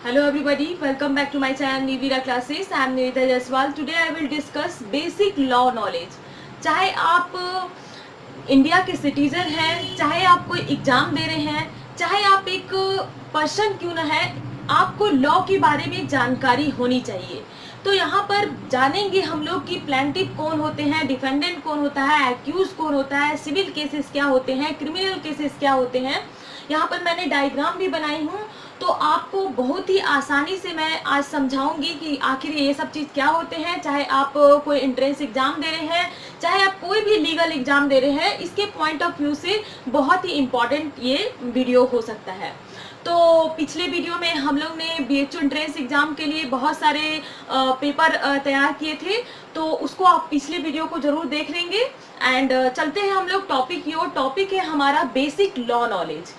Hello everybody, welcome back to my channel Nivira Classes. I am Nivita Jaiswal. Today I will discuss basic law knowledge. चाहे आप India के citizen हैं, चाहे आप कोई exam दे रहे हैं, चाहे आप एक पर्सन क्यों ना है, आपको लॉ के बारे में जानकारी होनी चाहिए। तो यहाँ पर जानेंगे हम लोग कि प्लेंटिफ कौन होते हैं, डिफेंडेंट कौन होता है, एक्यूज कौन होता है, सिविल केसेस क्या होते हैं, क्रिमिनल केसेस क्या होते हैं। यहाँ पर मैंने डायग्राम भी बनाई हूँ, तो आपको बहुत ही आसानी से मैं आज समझाऊंगी कि आखिर ये सब चीज़ क्या होते हैं। चाहे आप कोई एंट्रेंस एग्जाम दे रहे हैं, चाहे आप कोई भी लीगल एग्जाम दे रहे हैं, इसके पॉइंट ऑफ व्यू से बहुत ही इम्पॉर्टेंट ये वीडियो हो सकता है। तो पिछले वीडियो में हम लोग ने बीएचयू एंट्रेंस एग्जाम के लिए बहुत सारे पेपर तैयार किए थे, तो उसको आप पिछले वीडियो को जरूर देख लेंगे। एंड चलते हैं हम लोग टॉपिक की ओर। टॉपिक है हमारा बेसिक लॉ नॉलेज।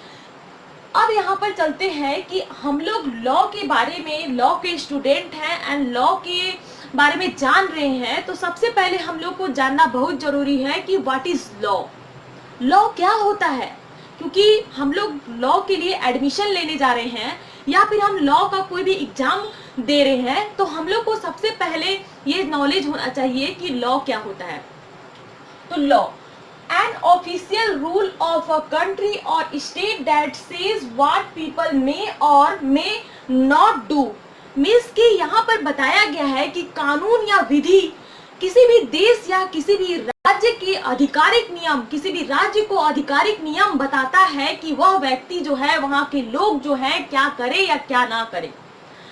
अब यहाँ पर चलते हैं कि हम लोग लॉ के बारे में, लॉ के स्टूडेंट हैं एंड लॉ के बारे में जान रहे हैं, तो सबसे पहले हम लोग को जानना बहुत जरूरी है कि व्हाट इज लॉ, लॉ क्या होता है। क्योंकि हम लोग लॉ के लिए एडमिशन लेने जा रहे हैं या फिर हम लॉ का कोई भी एग्जाम दे रहे हैं, तो हम लोग को सबसे पहले ये नॉलेज होना चाहिए कि लॉ क्या होता है। तो law an official rule of a country or state that says what people may or may not do, means कि यहाँ पर बताया गया है कि कानून या विधि किसी भी देश या किसी भी राज्य के आधिकारिक नियम, किसी भी राज्य को आधिकारिक नियम बताता है कि वह व्यक्ति जो है, वहाँ के लोग जो है क्या करे या क्या ना करे।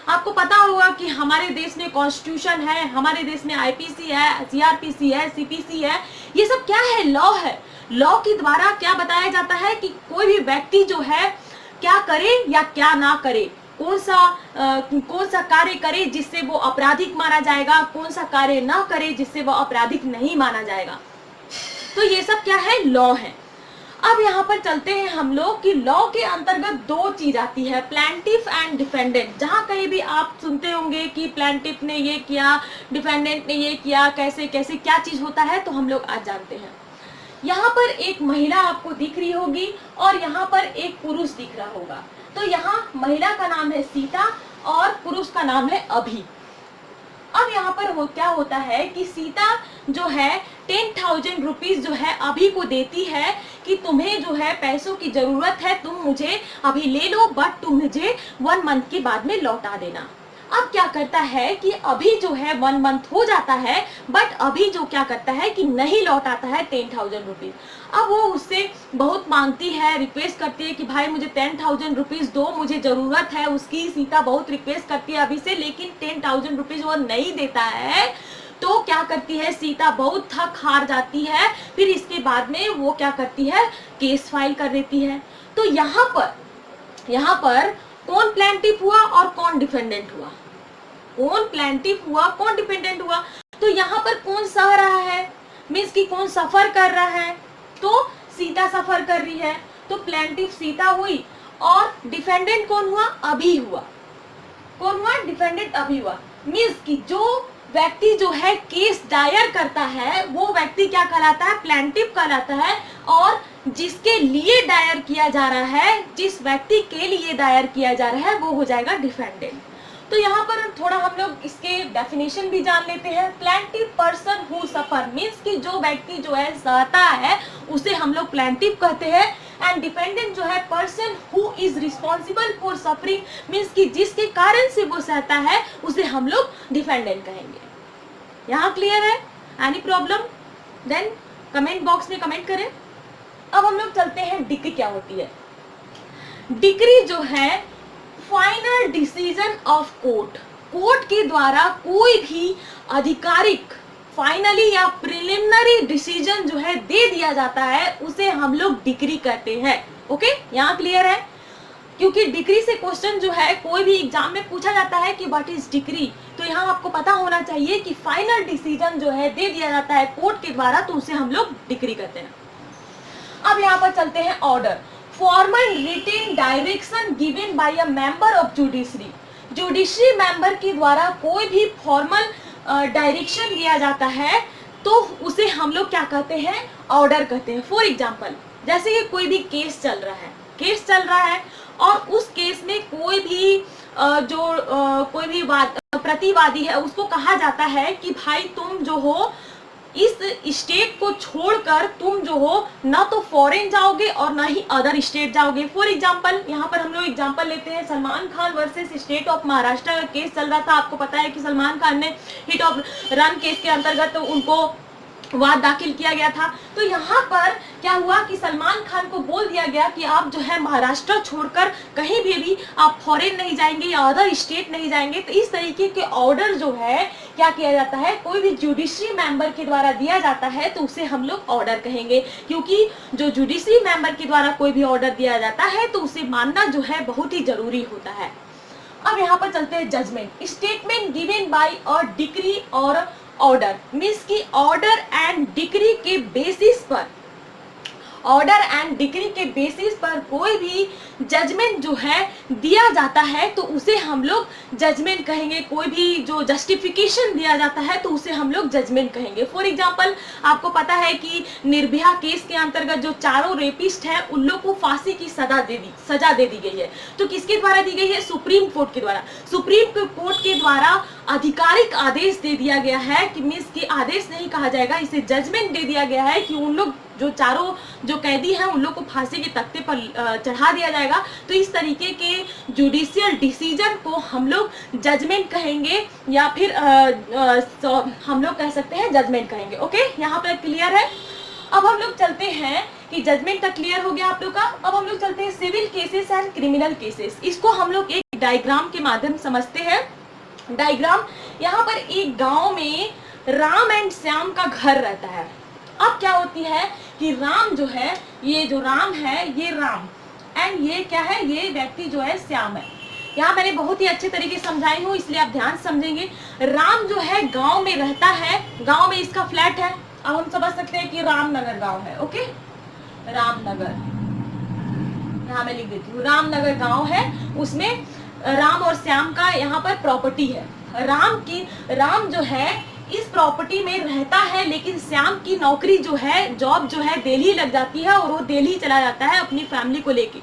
आपको पता होगा कि हमारे देश में कॉन्स्टिट्यूशन है, हमारे देश में आईपीसी है, सीआरपीसी है, सीपीसी है। ये सब क्या है? लॉ है। लॉ के द्वारा क्या बताया जाता है कि कोई भी व्यक्ति जो है क्या करे या क्या ना करे, कौन सा कार्य करे जिससे वो आपराधिक माना जाएगा, कौन सा कार्य ना करे जिससे वो आपराधिक नहीं माना जाएगा। तो ये सब क्या है? लॉ है। अब यहाँ पर चलते हैं हम लोग कि लॉ के अंतर्गत दो चीज आती है, प्लेंटिफ एंड डिफेंडेंट। जहाँ कहीं भी आप सुनते होंगे कि प्लेंटिफ ने ये किया, डिफेंडेंट ने ये किया, कैसे कैसे क्या चीज होता है, तो हम लोग आज जानते हैं। यहाँ पर एक महिला आपको दिख रही होगी और यहाँ पर एक पुरुष दिख रहा होगा। तो यहाँ महिला का नाम है सीता और पुरुष का नाम है अभी। अब यहाँ पर क्या होता है कि सीता जो है 10,000 रुपीज जो है अभी को देती है कि तुम्हें जो है पैसों की जरूरत है, तुम मुझे अभी ले लो, बट तुम मुझे 1 मंथ के बाद में लौटा देना। अब क्या करता है कि अभी जो है 1 मंथ हो जाता है, बट अभी जो क्या करता है कि नहीं लौटाता है 10,000 रुपीज। अब वो उससे बहुत मांगती है, रिक्वेस्ट करती है कि भाई मुझे 10,000 रुपीज दो, मुझे जरूरत है उसकी। सीता बहुत रिक्वेस्ट करती है अभी से, लेकिन 10,000 रुपीज वो नहीं देता है। तो क्या करती है सीता? बहुत थक हार जाती है। फिर इसके बाद में वो क्या करती है? केस फाइल कर देती है। तो यहाँ पर कौन प्लेंटिफ हुआ और कौन डिफेंडेंट हुआ? कौन प्लेंटिफ हुआ, कौन डिफेंडेंट हुआ? तो यहाँ पर कौन सह रहा है, मीन्स कि कौन सफर कर रहा है? तो सीता सफर कर रही है, तो प्लेंटिफ सीता हुई और डिफेंडेंट कौन हुआ? अभी हुआ। कौन हुआ? डिफेंडेंट अभी हुआ। मीन्स कि जो व्यक्ति जो है केस दायर करता है वो व्यक्ति क्या कहलाता है? प्लेंटिफ कहलाता है। और जिसके लिए दायर किया जा रहा है, जिस व्यक्ति के लिए दायर किया जा रहा है, वो हो जाएगा डिफेंडेंट। तो यहाँ पर थोड़ा हम लोग इसके डेफिनेशन भी जान लेते हैं। Plaintiff person who suffer, means कि जो व्यक्ति जो है सहता है उसे हम लोग प्लेंटिफ कहते हैं। एंड डिपेंडेंट जो है person who is responsible for suffering, means कि जिसके कारण से वो सहता है उसे हम लोग डिफेंडेंट कहेंगे। यहाँ क्लियर है? Any problem? Then comment box में कमेंट करें। अब हम लोग चलते हैं डिक्री क्या होती है। डिक्री जो है final decision of court, court के द्वारा कोई भी आधिकारिक फाइनली या प्रिलिमिनरी डिसीजन जो है दे दिया जाता है, उसे हम लोग डिक्री कहते हैं। ओके, यहाँ क्लियर है? क्योंकि डिक्री से क्वेश्चन जो है कोई भी एग्जाम में पूछा जाता है कि व्हाट इज डिक्री, तो यहाँ आपको पता होना चाहिए कि फाइनल डिसीजन जो है दे दिया जाता है कोर्ट के द्वारा, तो उसे हम लोग डिक्री कहते हैं। अब यहाँ पर चलते हैं order. Formal written direction given by a member of judiciary, judiciary member के द्वारा कोई भी फॉर्मल डायरेक्शन दिया जाता है तो उसे हम लोग क्या कहते हैं? ऑर्डर कहते हैं। फॉर एग्जाम्पल जैसे कि कोई भी केस चल रहा है और उस केस में कोई भी कोई भी प्रतिवादी है, उसको कहा जाता है कि भाई तुम जो हो इस स्टेट को छोड़कर तुम जो हो ना तो फॉरेन जाओगे और ना ही अदर स्टेट जाओगे। फॉर एग्जांपल यहाँ पर हम लोग एग्जांपल लेते हैं, Salman Khan versus state of Maharashtra का केस चल रहा था। आपको पता है कि सलमान खान ने हिट ऑफ रन केस के अंतर्गत उनको वाद दाखिल किया गया था। तो यहाँ पर क्या हुआ कि सलमान खान को बोल दिया गया कि आप जो है महाराष्ट्र छोड़कर कहीं भी आप फॉरेन नहीं जाएंगे या अदर स्टेट नहीं जाएंगे। तो इस तरीके के ऑर्डर जो है क्या किया जाता है, कोई भी जुडिशरी मेंबर के द्वारा दिया जाता है तो उसे हम लोग ऑर्डर कहेंगे, क्योंकि जो जुडिशरी मेंबर के द्वारा कोई भी ऑर्डर दिया जाता है तो उसे मानना जो है बहुत ही जरूरी होता है। अब यहाँ पर चलते हैं judgment. Statement given by a decree और ऑर्डर मीन्स की ऑर्डर एंड डिक्री के बेसिस पर कोई भी जजमेंट जो है दिया जाता है तो उसे हम लोग जजमेंट कहेंगे। कोई भी जो जस्टिफिकेशन दिया जाता है तो उसे हम लोग जजमेंट कहेंगे। फॉर एग्जांपल आपको पता है कि निर्भया केस के अंतर्गत जो चारों रेपिस्ट हैं उन लोग को फांसी की सजा दे दी गई है। तो किसके द्वारा दी गई है? सुप्रीम कोर्ट के द्वारा। सुप्रीम कोर्ट के द्वारा आधिकारिक आदेश दे दिया गया है कि मीन्स की आदेश नहीं कहा जाएगा, इसे जजमेंट दे दिया गया है कि उन लोग जो चारों जो कैदी हैं उन लोग को फांसी के तख्ते पर चढ़ा दिया जाएगा। तो इस तरीके के जुडिशियल डिसीजन को हम लोग जजमेंट कहेंगे या फिर हम लोग कह सकते हैं जजमेंट कहेंगे। ओके, यहाँ पर क्लियर है। अब हम लोग चलते हैं कि जजमेंट तक क्लियर हो गया आप लोग का। अब हम लोग चलते हैं civil cases and criminal cases. इसको हम लोग एक डायग्राम के माध्यम समझते हैं। डायग्राम, यहाँ पर एक गांव में राम एंड श्याम का घर रहता है। अब क्या होती है कि राम जो है, ये जो राम है ये राम एंड ये क्या है, ये व्यक्ति जो है श्याम है। यहाँ मैंने बहुत ही अच्छे तरीके से समझाई हूँ इसलिए आप ध्यान समझेंगे। राम जो है गांव में रहता है, गांव में इसका फ्लैट है। अब हम समझ सकते हैं कि रामनगर गांव है। ओके, रामनगर, यहाँ मैं लिख देती हूँ, रामनगर गांव है, उसमें राम और श्याम का यहाँ पर प्रॉपर्टी है। राम जो है इस प्रॉपर्टी में रहता है, लेकिन श्याम की नौकरी जो है, जॉब जो है दिल्ली लग जाती है और वो दिल्ली चला जाता है अपनी फैमिली को लेके।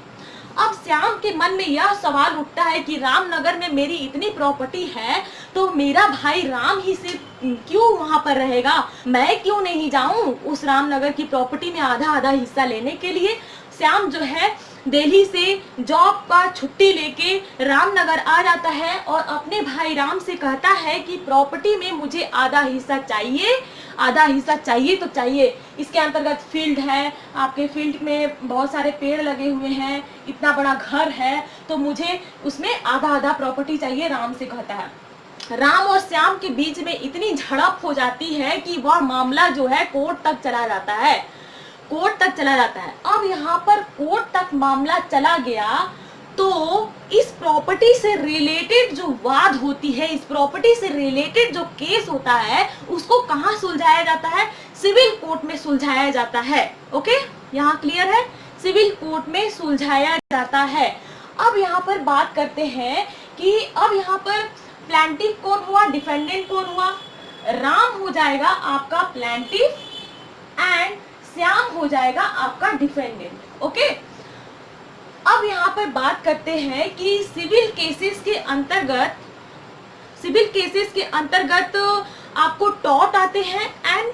अब श्याम के मन में यह सवाल उठता है कि रामनगर में मेरी इतनी प्रॉपर्टी है तो मेरा भाई राम ही से क्यों वहां पर रहेगा, मैं क्यों नहीं जाऊं उस रामनगर की प्रॉपर्टी में आधा आधा हिस्सा लेने के लिए। श्याम जो है दिल्ली से जॉब का छुट्टी लेके रामनगर आ जाता है और अपने भाई राम से कहता है कि प्रॉपर्टी में मुझे आधा हिस्सा चाहिए तो चाहिए। इसके अंतर्गत फील्ड है, आपके फील्ड में बहुत सारे पेड़ लगे हुए हैं, इतना बड़ा घर है, तो मुझे उसमें आधा आधा प्रॉपर्टी चाहिए, राम से कहता है। राम और श्याम के बीच में इतनी झड़प हो जाती है कि वह मामला जो है कोर्ट तक चला जाता है। अब यहाँ पर कोर्ट तक मामला चला गया तो इस प्रॉपर्टी से रिलेटेड जो वाद होती है, इस प्रॉपर्टी से रिलेटेड जो केस होता है, उसको कहाँ सुलझाया जाता है? सिविल कोर्ट में सुलझाया जाता है। ओके, यहाँ क्लियर है, सिविल कोर्ट में सुलझाया जाता है। अब यहाँ पर बात करते हैं कि अब यहाँ पर प्लांटिफ कौन हुआ, डिफेंडेंट कौन हुआ? राम हो जाएगा आपका प्लांटिफ एंड श्याम हो जाएगा आपका डिफेंडेंट। ओके, अब यहाँ पर बात करते हैं कि सिविल केसेस के अंतर्गत आपको टॉर्ट आते हैं एंड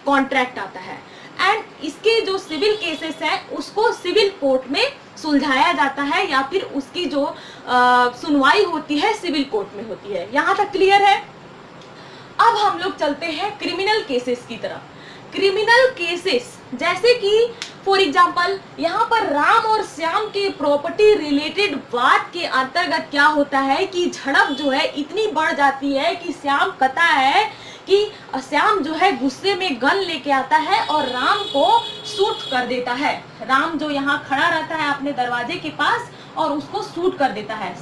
कॉन्ट्रैक्ट आता है, एंड इसके जो सिविल केसेस हैं उसको सिविल कोर्ट में सुलझाया जाता है या फिर उसकी जो सुनवाई होती है सिविल कोर्ट में होती है। यहाँ तक क्लियर है। अब हम लोग चलते हैं क्रिमिनल केसेस की तरफ। क्रिमिनल केसेस जैसे कि फॉर एग्जाम्पल यहाँ पर राम और श्याम के प्रॉपर्टी रिलेटेड वाद के अंतर्गत क्या होता है कि झड़प जो है इतनी बढ़ जाती है कि श्याम कहता है कि श्याम जो है गुस्से में गन लेके आता है और राम को शूट कर देता है। राम जो यहाँ खड़ा रहता है अपने दरवाजे के पास और उसको शूट कर देता है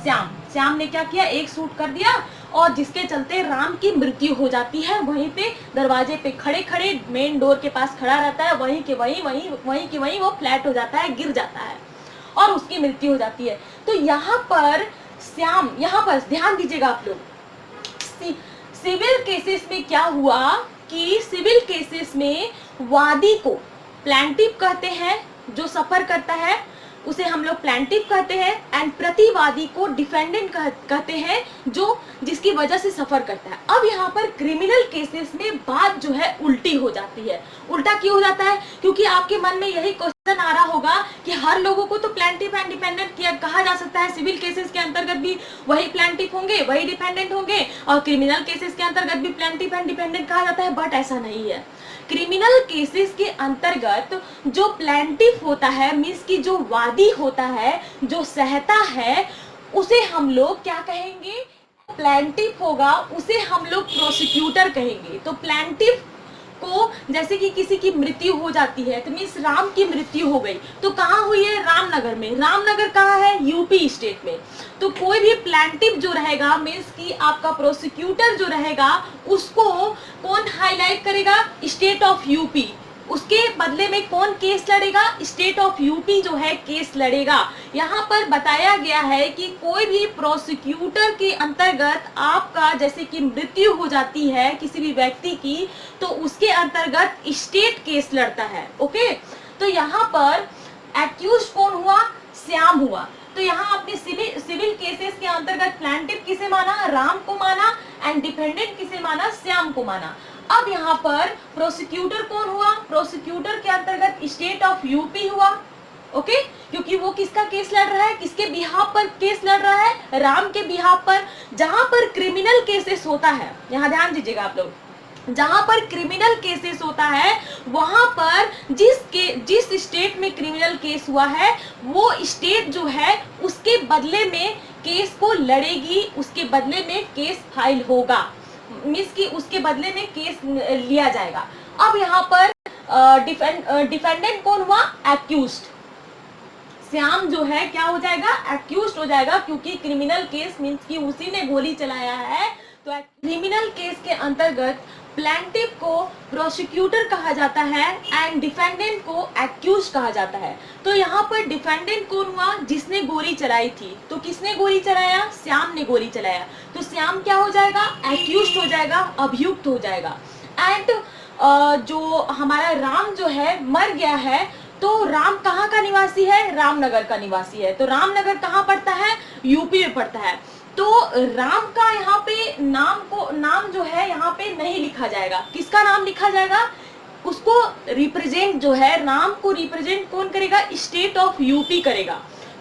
श्याम ने क्या किया, एक शूट कर दिया और जिसके चलते राम की मृत्यु हो जाती है। वहीं पे दरवाजे पे खड़े मेन डोर के पास खड़ा रहता है, वहीं के वहीं वो फ्लैट हो जाता है, गिर जाता है और उसकी मृत्यु हो जाती है। तो यहाँ पर श्याम, यहाँ पर ध्यान दीजिएगा आप लोग, सिविल केसेस में क्या हुआ कि सिविल केसेस में वादी को प्लांटिफ कहते हैं जो सफर करता है उसे हम लोग प्लेंटिफ कहते हैं, एंड प्रतिवादी को डिफेंडेंट कहते हैं, जो जिसकी वजह से सफर करता है। अब यहाँ पर क्रिमिनल केसेस में बात जो है उल्टी हो जाती है। उल्टा क्यों हो जाता है? क्योंकि आपके मन में यही क्वेश्चन आ रहा होगा कि हर लोगों को तो प्लेंटिफ एंड डिपेंडेंट किया कहा जा सकता है, सिविल केसेस के अंतर्गत भी वही प्लेंटिफ होंगे, वही डिपेंडेंट होंगे, और क्रिमिनल केसेस के अंतर्गत भी प्लेंटिफ एंड डिपेंडेंट कहा जाता है। बट ऐसा नहीं है। क्रिमिनल केसेस के अंतर्गत जो प्लेंटिफ होता है, मीन्स की जो वादी होता है, जो सहता है, उसे हम लोग क्या कहेंगे? प्लेंटिफ होगा, उसे हम लोग प्रोसिक्यूटर कहेंगे। तो प्लेंटिफ को जैसे कि किसी की मृत्यु हो जाती है, तो मीन्स राम की मृत्यु हो गई, तो कहाँ हुई है? रामनगर में। रामनगर कहाँ है? यूपी स्टेट में। तो कोई भी प्लेंटिफ जो रहेगा, मीन्स कि आपका प्रोसिक्यूटर जो रहेगा, उसको कौन हाईलाइट करेगा? State of UP. उसके बदले में कौन केस लड़ेगा? स्टेट ऑफ यूपी जो है केस लड़ेगा। यहाँ पर बताया गया है कि कोई भी प्रोसिक्यूटर के अंतर्गत आपका जैसे कि मृत्यु हो जाती है किसी भी व्यक्ति की, तो उसके अंतर्गत स्टेट केस लड़ता है। ओके, तो यहाँ पर एक्यूज कौन हुआ? श्याम हुआ। तो यहाँ आपने सिविल केसेस के अंतर्गत प्लेंटिफ किसे माना? राम को माना, एंड डिफेंडेंट किसे माना? श्याम को माना। अब यहाँ पर प्रोसिक्यूटर कौन हुआ? प्रोसिक्यूटर के अंतर्गत स्टेट ऑफ यूपी हुआ। ओके, क्योंकि वो किसका केस लड़ रहा है? किसके बिहाफ पर केस लड़ रहा है? राम के बिहाफ पर। जहां पर क्रिमिनल केसेस होता है, यहाँ ध्यान दीजिएगा आप लोग, जहां पर क्रिमिनल केसेस होता है, वहां पर जिस स्टेट में क्रिमिनल केस हुआ है, वो स्टेट जो है उसके बदले में केस को लड़ेगी, उसके बदले में केस फाइल होगा, मीन्स कि उसके बदले में केस लिया जाएगा। अब यहाँ पर डिफेंडेंट कौन हुआ? एक्यूज्ड। श्याम जो है क्या हो जाएगा? एक्यूज्ड हो जाएगा, क्योंकि क्रिमिनल केस मीन्स कि उसी ने गोली चलाया है। तो क्रिमिनल केस के अंतर्गत प्लेंटिफ को प्रोसिक्यूटर कहा जाता है, एंड डिफेंडेंट को एक्यूज कहा जाता है। तो यहाँ पर डिफेंडेंट कौन हुआ? जिसने गोली चलाई थी। तो किसने गोली चलाया? श्याम ने गोली चलाया। तो श्याम क्या हो जाएगा? एक्यूज हो जाएगा, अभियुक्त हो जाएगा। एंड जो हमारा राम जो है मर गया है, तो राम कहाँ का निवासी है? रामनगर का निवासी है। तो रामनगर कहाँ पड़ता है? यूपी में पड़ता है। तो राम का यहाँ पे नाम जो है यहाँ पे नहीं लिखा जाएगा। किसका नाम लिखा जाएगा? उसको रिप्रेजेंट जो है, राम को रिप्रेजेंट कौन करेगा? स्टेट ऑफ यूपी करेगा।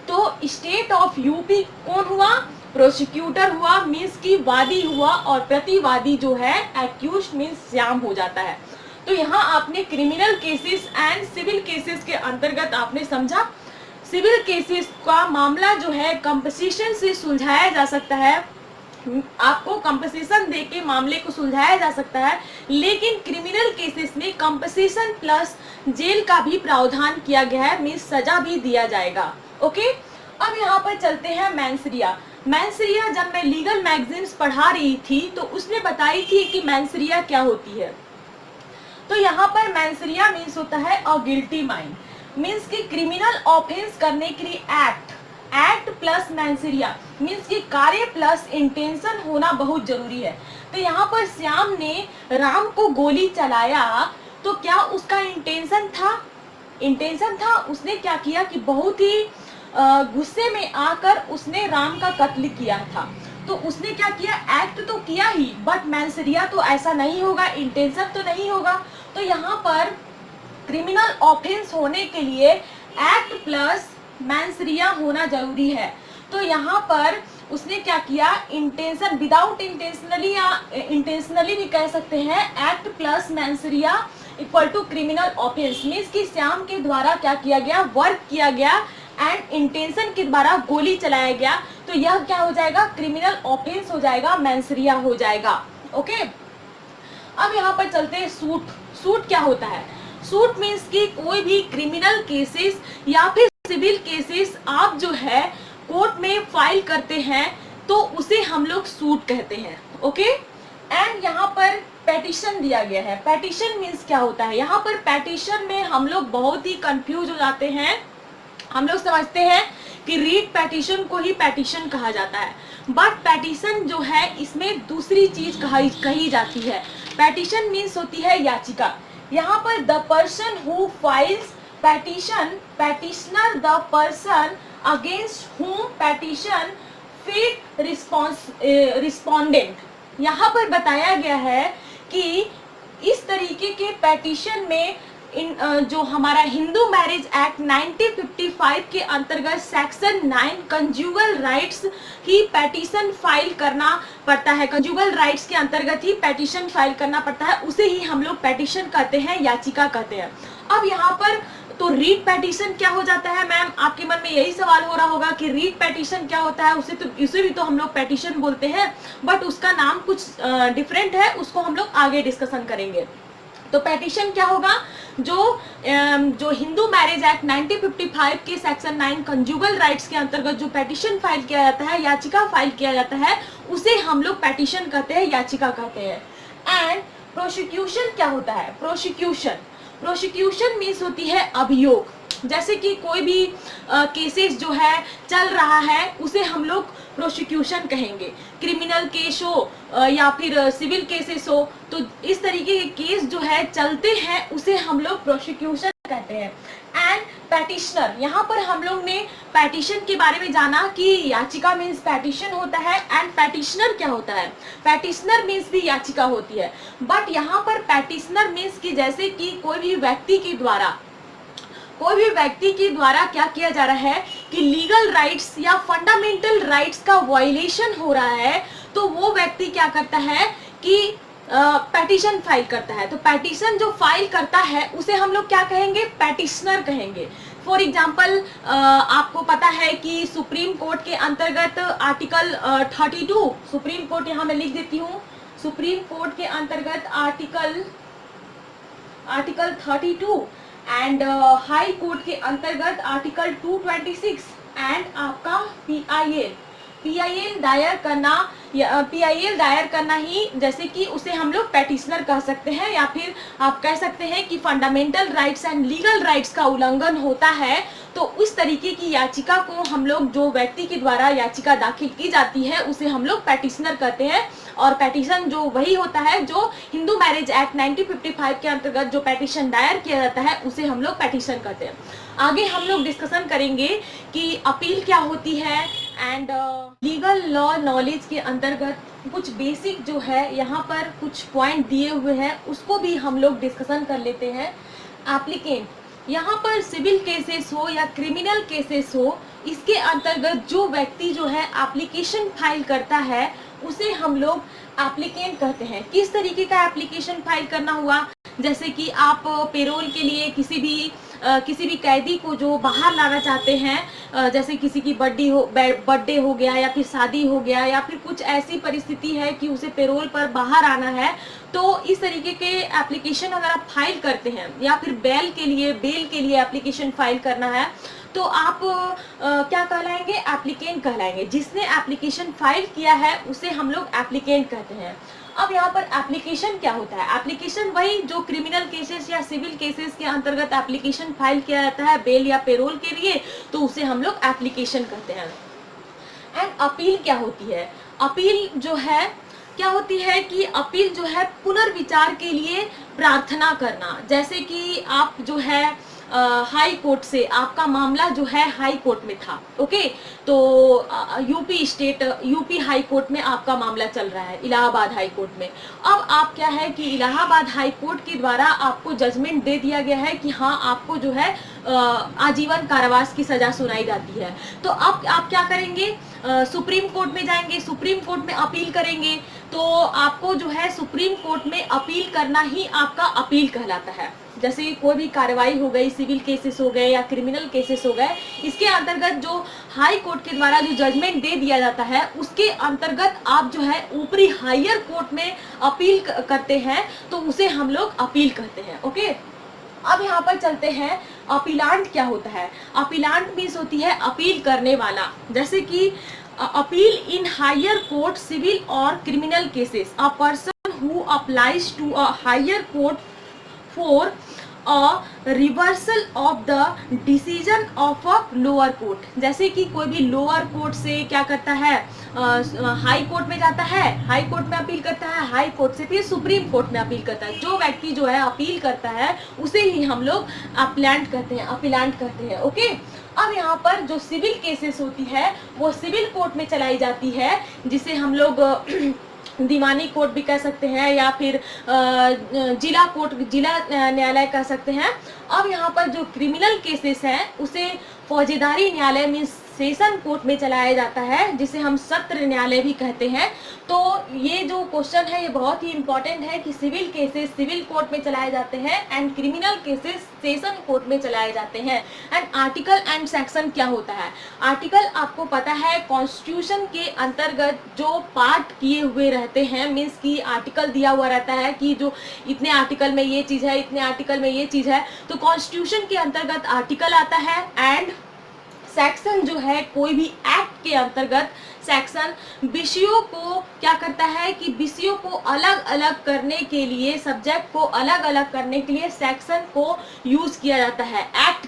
तो स्टेट ऑफ यूपी कौन हुआ? प्रोसिक्यूटर हुआ, मीन्स की वादी हुआ, और प्रतिवादी जो है एक्यूज मीन्स श्याम हो जाता है। तो यहाँ आपने criminal cases and civil cases के अंतर्गत आपने समझा। सिविल केसेस का मामला जो है कंपनसेशन से सुलझाया जा सकता है, आपको कंपनसेशन देके मामले को सुलझाया जा सकता है, लेकिन क्रिमिनल केसेस में कंपनसेशन प्लस जेल का भी प्रावधान किया गया है, मीन्स सजा भी दिया जाएगा। ओके, अब यहाँ पर चलते हैं मैंसरिया। मैंसरिया जब मैं लीगल मैगजीन्स पढ़ा रही थी तो उसने बताई थी कि मैंसरिया क्या होती है। तो यहाँ पर मैंसरिया मीन्स होता है अ गिल्टी माइंड, मीन्स की क्रिमिनल ऑफेंस करने के लिए एक्ट प्लस मैंसरिया मीन्स की कार्य प्लस इंटेंशन होना बहुत जरूरी है। तो यहाँ पर श्याम ने राम को गोली चलाया, तो क्या उसका इंटेंशन था? उसने क्या किया कि बहुत ही गुस्से में आकर उसने राम का कत्ल किया था। तो उसने क्या किया? एक्ट तो किया ही, बट मैंसरिया तो ऐसा नहीं होगा, इंटेंशन तो नहीं होगा। तो यहाँ पर क्रिमिनल ऑफेंस होने के लिए एक्ट प्लस मैंसरिया होना जरूरी है। तो यहाँ पर उसने क्या किया? इंटेंशन विदाउट इंटेंशनली या इंटेंशनली भी कह सकते हैं, act plus mens rea equal to criminal offence, means कि श्याम के द्वारा क्या किया गया? वर्क किया गया, एंड इंटेंशन के द्वारा गोली चलाया गया। तो यह क्या हो जाएगा? क्रिमिनल ऑफेंस हो जाएगा, मैंसरिया हो जाएगा। ओके, अब यहाँ पर चलते हैं सूट क्या होता है? सूट मीन्स कि कोई भी क्रिमिनल केसेस या फिर सिविल केसेस आप जो है कोर्ट में फाइल करते हैं, तो उसे हम लोग सूट कहते हैं। ओके, एंड यहाँ पर पेटिशन दिया गया है। पेटिशन मीन्स क्या होता है? यहाँ पर पेटिशन में हम लोग बहुत ही कंफ्यूज हो जाते हैं। हम लोग समझते हैं कि रीट पेटिशन को ही पेटिशन कहा जाता है, बट पेटिशन जो है इसमें दूसरी चीज कही जाती है। पेटिशन मीन्स होती है याचिका। यहाँ पर the person who files petitioner the person against whom petition fit respondent। यहाँ पर बताया गया है कि इस तरीके के पेटिशन में जो हमारा हिंदू मैरिज एक्ट 1955 के अंतर्गत सेक्शन 9 कंजुगल राइट्स ही पेटिशन फाइल करना पड़ता है, कंजुगल राइट्स के अंतर्गत ही पेटिशन फाइल करना पड़ता है, उसे ही हम लोग पेटिशन कहते हैं, याचिका कहते हैं। अब यहाँ पर तो रीट पेटिशन क्या हो जाता है मैम, आपके मन में यही सवाल हो रहा होगा कि रीट पेटिशन क्या होता है, उसे भी तो हम लोग पेटिशन बोलते हैं, बट उसका नाम कुछ डिफरेंट है, उसको हम लोग आगे डिस्कशन करेंगे। तो पेटिशन क्या होगा, जो हिंदू मैरिज एक्ट 1955 के सेक्शन 9 कंजुगल राइट्स के अंतर्गत जो पेटिशन फाइल किया जाता है, याचिका फाइल किया जाता है, उसे हम लोग पेटिशन कहते हैं, याचिका कहते हैं। एंड प्रोसिक्यूशन क्या होता है, प्रोसिक्यूशन मीन्स होती है अभियोग। जैसे कि कोई भी केसेस जो है चल रहा है उसे हम लोग प्रोसिक्यूशन कहेंगे, क्रिमिनल केस हो या फिर सिविल केसेस हो, तो इस तरीके के केस जो है चलते हैं उसे हम लोग प्रोसिक्यूशन कहते हैं। एंड पेटिशनर, यहाँ पर हम लोग ने पेटिशन के बारे में जाना कि याचिका मीन्स पेटिशन होता है, एंड पेटिशनर क्या होता है, पेटिशनर मीन्स भी याचिका होती है, बट यहाँ पर पेटिशनर मीन्स की जैसे कि कोई भी व्यक्ति के द्वारा क्या किया जा रहा है कि लीगल राइट्स या फंडामेंटल राइट्स का वायलेशन हो रहा है, तो वो व्यक्ति क्या करता है कि पेटिशन फाइल करता है। तो पेटिशन जो फाइल करता है उसे हम लोग क्या कहेंगे, पेटिशनर कहेंगे। फॉर एग्जाम्पल आपको पता है कि सुप्रीम कोर्ट के अंतर्गत आर्टिकल 32, सुप्रीम कोर्ट यहाँ मैं लिख देती हूँ, सुप्रीम कोर्ट के अंतर्गत आर्टिकल 32 एंड हाई कोर्ट के अंतर्गत आर्टिकल 226 एंड आपका पीआईएल दायर करना ही जैसे कि उसे हम लोग पेटिशनर कह सकते हैं, या फिर आप कह सकते हैं कि fundamental rights and legal rights का उल्लंघन होता है, तो उस तरीके की याचिका को हम लोग, जो व्यक्ति के द्वारा याचिका दाखिल की जाती है उसे हम लोग पेटिशनर कहते हैं। और पेटिशन जो वही होता है जो हिंदू मैरिज एक्ट 1955 के अंतर्गत जो पेटिशन दायर किया जाता है उसे हम लोग पेटिशन कहते हैं। आगे हम लोग डिस्कशन करेंगे कि अपील क्या होती है, एंड लीगल लॉ नॉलेज के अंतर्गत कुछ बेसिक जो है यहाँ पर कुछ पॉइंट दिए हुए हैं, उसको भी हम लोग डिस्कशन कर लेते हैं। एप्लीकेंट, यहाँ पर सिविल केसेस हो या क्रिमिनल केसेस हो, इसके अंतर्गत जो व्यक्ति जो है एप्लीकेशन फाइल करता है उसे हम लोग एप्लीकेंट कहते हैं। किस तरीके का एप्लीकेशन फाइल करना हुआ, जैसे कि आप पेरोल के लिए किसी भी कैदी को जो बाहर लाना चाहते हैं, जैसे किसी की बर्थडे हो गया या फिर शादी हो गया या फिर कुछ ऐसी परिस्थिति है कि उसे पेरोल पर बाहर आना है, तो इस तरीके के एप्लीकेशन अगर आप फाइल करते हैं, या फिर बेल के लिए एप्लीकेशन फाइल करना है, तो आप क्या कहलाएंगे, एप्लीकेंट कहलाएंगे। जिसने एप्लीकेशन फाइल किया है उसे हम लोग एप्लीकेंट कहते हैं। अब यहाँ पर एप्लीकेशन क्या होता है, एप्लीकेशन वही जो क्रिमिनल केसेस या सिविल केसेस के अंतर्गत एप्लीकेशन फाइल किया जाता है बेल या पेरोल के लिए, तो उसे हम लोग एप्लीकेशन कहते हैं। एंड अपील क्या होती है, अपील जो है क्या होती है कि अपील जो है पुनर्विचार के लिए प्रार्थना करना। जैसे कि आप जो है हाई कोर्ट से आपका मामला जो है हाई कोर्ट में था, ओके, तो यूपी हाई कोर्ट में आपका मामला चल रहा है, इलाहाबाद हाई कोर्ट में। अब आप क्या है कि इलाहाबाद हाई कोर्ट के द्वारा आपको जजमेंट दे दिया गया है कि हाँ आपको जो है आजीवन कारावास की सजा सुनाई जाती है। तो अब आप क्या करेंगे, सुप्रीम कोर्ट में जाएंगे, सुप्रीम कोर्ट में अपील करेंगे, तो आपको जो है सुप्रीम कोर्ट में अपील करना ही आपका अपील कहलाता है। जैसे कोई भी कार्रवाई हो गई, सिविल केसेस हो गए या क्रिमिनल केसेस हो गए, इसके अंतर्गत जो हाई कोर्ट के द्वारा जो जजमेंट दे दिया जाता है उसके अंतर्गत आप जो है ऊपरी हायर कोर्ट में अपील करते हैं, तो उसे हम लोग अपील कहते हैं, ओके। अब यहाँ पर चलते हैं, अपीलांट क्या होता है। अपीलांट मीन्स होती है अपील करने वाला। जैसे कि appeal in higher court civil और criminal cases, a person who applies to a higher court for a reversal of the decision of a lower court. जैसे कि कोई भी लोअर कोर्ट से क्या करता है, हाई कोर्ट में जाता है, हाई कोर्ट में अपील करता है, हाई कोर्ट से फिर सुप्रीम कोर्ट में अपील करता है। जो व्यक्ति जो है अपील करता है उसे ही हम लोग अपीलेंट कहते हैं। ओके, अब यहाँ पर जो सिविल केसेस होती है वो सिविल कोर्ट में चलाई जाती है, जिसे हम लोग दीवानी कोर्ट भी कह सकते हैं या फिर जिला न्यायालय कह सकते हैं। अब यहाँ पर जो क्रिमिनल केसेस हैं उसे फौजेदारी न्यायालय मीन्स सेशन कोर्ट में चलाया जाता है, जिसे हम सत्र न्यायालय भी कहते हैं। तो ये जो क्वेश्चन है ये बहुत ही इंपॉर्टेंट है कि सिविल केसेस सिविल कोर्ट में चलाए जाते हैं and criminal cases session court में चलाए जाते हैं। एंड आर्टिकल एंड सेक्शन क्या होता है? आर्टिकल आपको पता है कॉन्स्टिट्यूशन के अंतर्गत जो पार्ट किए हुए रहते हैं, मीन्स कि आर्टिकल दिया हुआ रहता है कि जो इतने आर्टिकल में ये चीज़ है, इतने आर्टिकल में ये चीज़ है, तो कॉन्स्टिट्यूशन के अंतर्गत आर्टिकल आता है। एंड सेक्शन जो है कोई भी एक्ट के अंतर्गत सेक्शन विषयों को क्या करता है कि विषयों को अलग अलग करने के लिए, सब्जेक्ट को अलग अलग करने के लिए सेक्शन को यूज किया जाता है। एक्ट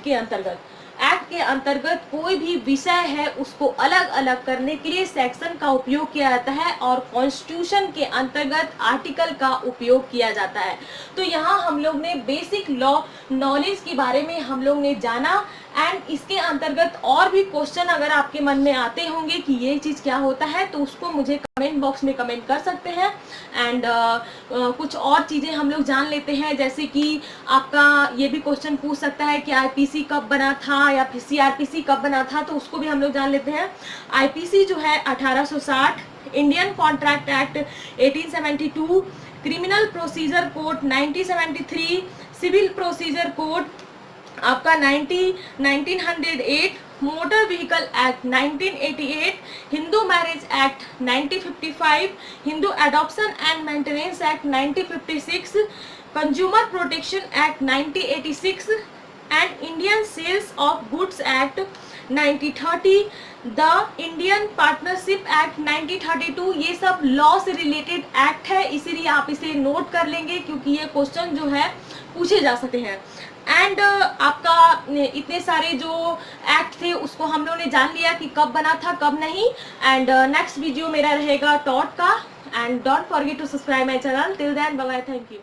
के अंतर्गत कोई भी विषय है उसको अलग अलग करने के लिए सेक्शन का उपयोग किया जाता है और कॉन्स्टिट्यूशन के अंतर्गत आर्टिकल का उपयोग किया जाता है। तो यहाँ हम लोग ने बेसिक लॉ नॉलेज के बारे में हम लोग ने जाना। एंड इसके अंतर्गत और भी क्वेश्चन अगर आपके मन में आते होंगे कि ये चीज़ क्या होता है तो उसको मुझे कमेंट बॉक्स में कमेंट कर सकते हैं। एंड कुछ और चीज़ें हम लोग जान लेते हैं, जैसे कि आपका ये भी क्वेश्चन पूछ सकता है कि आईपीसी कब बना था या फिर सीआरपीसी कब बना था, तो उसको भी हम लोग जान लेते हैं। आईपीसी जो है 1860, Indian contract act 1872, criminal procedure code 1973, civil procedure code आपका 1908, motor vehicle act 1988, Hindu marriage act 1955, Hindu adoption and maintenance act 1956, consumer protection act 1986 and Indian sales of goods act 1930, the Indian partnership act 1932। ये सब law से related act है, इसीलिए आप इसे note कर लेंगे क्योंकि ये क्वेश्चन जो है पूछे जा सकते हैं। एंड आपका इतने सारे जो एक्ट थे उसको हम लोगों ने जान लिया कि कब बना था कब नहीं। एंड नेक्स्ट वीडियो मेरा रहेगा टॉट का। And don't forget to subscribe my channel. Till then bye bye, thank you.